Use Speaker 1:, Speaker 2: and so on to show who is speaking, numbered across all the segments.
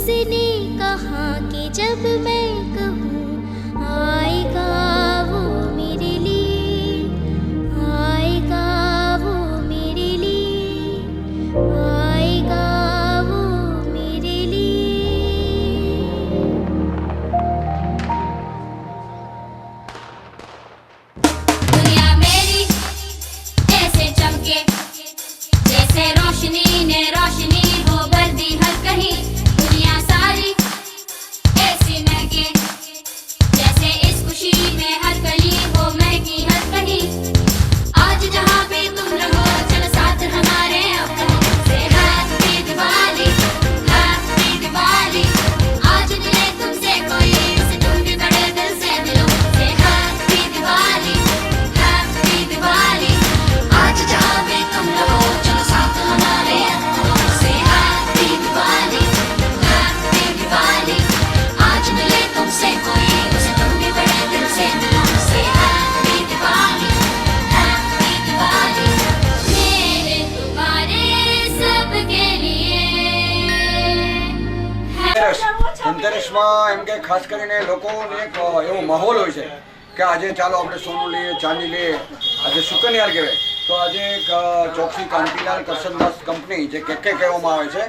Speaker 1: उसने कहा कि जब मैं कहूँ आएगा वो मेरे लिए, आएगा वो मेरे लिए, आएगा वो मेरे लिए। दुनिया मेरी ऐसे चमके जैसे रोशनी ने रोशनी वो भर दी हर कहीं। दुनिया सारी ऐसी महके जैसे इस खुशी में हर कली वो महकी हर कहीं। आज जहाँ पे तुम रहो चलो साथ हमारे अब कहो से हैप्पी दिवाली, हैप्पी दिवाली। आज मिले तुमसे कोई उसे तुम भी बड़े दिल से मिलो से हैप्पी दिवाली, हैप्पी दिवाली। आज जहाँ पे तुम रहो चलो साथ हमारे अब कहो से हैप्पी दिवाली, हैप्पी दिवाली। आज मिले तुमसे कोई उसे तुम भी बड़े दिल से मिलो से हैप्पी दिवाली, हैप्पी दिवाली। मेरे तुम्हारे सबके लिए
Speaker 2: ધનતેરસમાં એમ કે ખાસ કરીને લોકોને એક એવો માહોલ હોય છે કે આજે ચાલો આપણે સોનું લઈએ, ચાંદી લઈએ, આજે સુકન્યાર કહેવાય. તો આજે એક ચોકસી કાંતિલાલ કરસનદાસ કંપની જે કેકે કહેવામાં આવે છે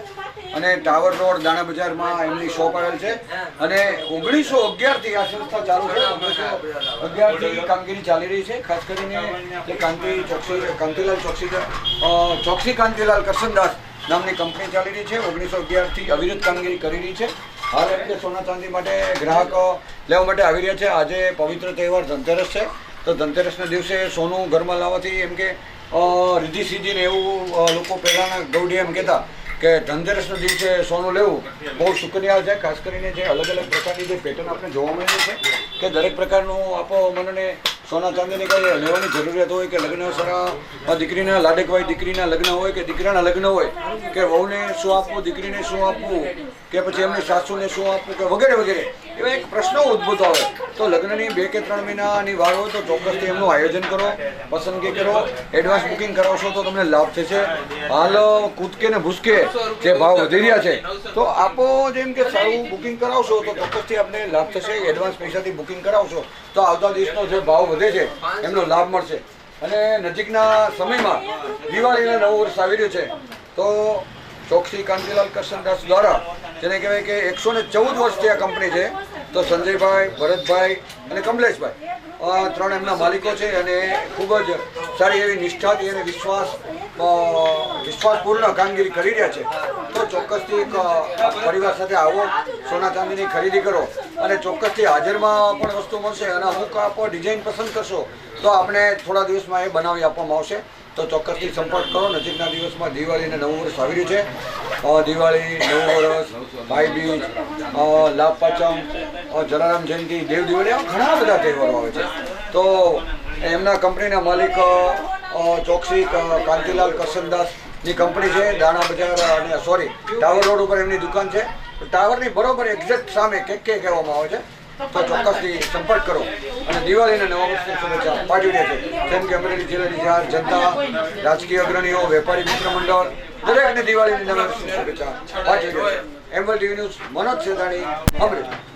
Speaker 2: અને ટાવર રોડ દાણા બજારમાં એમની શોપ આવેલ છે અને 1911થી આ સંસ્થા ચાલુ છે. 1911થી કામગીરી ચાલી રહી છે. ખાસ કરીને જે ચોકસી કાંતિલાલ કરસનદાસ નામની કંપની ચાલી રહી છે. 1911થી અવિરત કામગીરી કરી રહી છે. હાલ એમ કે સોના ચાંદી માટે ગ્રાહકો લેવા માટે આવી રહ્યા છે. આજે પવિત્ર તહેવાર ધનતેરસ છે. તો ધનતેરસના દિવસે સોનું ઘરમાં લાવવાથી એમ કે રીધિ સીધી ને એવું લોકો પહેલાંના ગૌડી એમ કહેતા કે ધનતેરસના દિવસે સોનું લેવું બહુ શુકનિયાળ છે. ખાસ કરીને જે અલગ અલગ પ્રકારની જે પેટર્ન આપણે જોવા મળે છે કે દરેક પ્રકારનું આપો મનને સોના ચાંદીની કંઈ લેવાની જરૂરિયાત હોય કે લગ્ન સારા દીકરીના લાડકવાઈ દીકરીના લગ્ન હોય કે દીકરાના લગ્ન હોય કે વહુને શું આપવું, દીકરીને શું આપવું કે પછી એમની સાસુને શું આપવું કે વગેરે વગેરે એવા એક પ્રશ્નો ઉદ્ભૂત આવે. તો લગ્નની 2 કે 3 મહિનાની વાર હોય તો ચોક્કસથી એમનું આયોજન કરો, પસંદગી કરો, એડવાન્સ બુકિંગ કરાવશો તો તમને લાભ થશે. હાલ કૂદકે ને ભૂસકે જે ભાવ વધી રહ્યા છે તો આપો જેમ કે સારું બુકિંગ કરાવશો તો ચોક્કસથી આપને લાભ થશે. એડવાન્સ પૈસાથી બુકિંગ કરાવશો તો આવતા દિવસનો જે ભાવ વધે છે એમનો લાભ મળશે. અને નજીકના સમયમાં દિવાળીના નવું વર્ષ આવી રહ્યું છે તો ચોકસી કાંતિલાલ કરસનદાસ દ્વારા જેને કહેવાય કે 114 વર્ષથી આ કંપની છે. તો સંજયભાઈ, ભરતભાઈ અને કમલેશભાઈ 3 એમના માલિકો છે અને ખૂબ જ સારી એવી નિષ્ઠાથી અને વિશ્વાસપૂર્ણ કામગીરી કરી રહ્યા છે. તો ચોક્કસથી પરિવાર સાથે આવો, સોના ચાંદીની ખરીદી કરો અને ચોક્કસથી હાજરમાં પણ વસ્તુ મળશે અને અમુક આપ ડિઝાઇન પસંદ કરશો તો આપણે થોડા દિવસમાં એ બનાવી આપવામાં આવશે. તો ચોક્કસથી સંપર્ક કરો. નજીકના દિવસમાં દિવાળી અને નવું વર્ષ આવી રહ્યું છે. દિવાળી, નવું વર્ષ, ભાઈબીજ, લાભ પાંચમ, જલારામ જયંતિ, દેવ દિવાળી આવા ઘણા બધા તહેવારો આવે છે. તો એમના કંપનીના માલિક ચોકસી કાંતિલાલ કરસનદાસની કંપની છે. દાણા બજાર અને ટાવર રોડ ઉપર એમની દુકાન છે. ટાવરની બરોબર એક્ઝેક્ટ સામે કેકે કહેવામાં આવે છે. તો ચોક્કસથી સંપર્ક કરો અને દિવાળીના નવા વર્ષની શુભેચ્છા પાઠવી રહ્યા છે. જેમ કે અમરેલી જિલ્લાની જાહેર જનતા, રાજકીય અગ્રણીઓ, વેપારી મિત્ર મંડળ દરેકને દિવાળીની નવા વર્ષની શુભેચ્છા પાઠવી રહ્યા છે. ML TV news, Manoj Sedani, Amreli.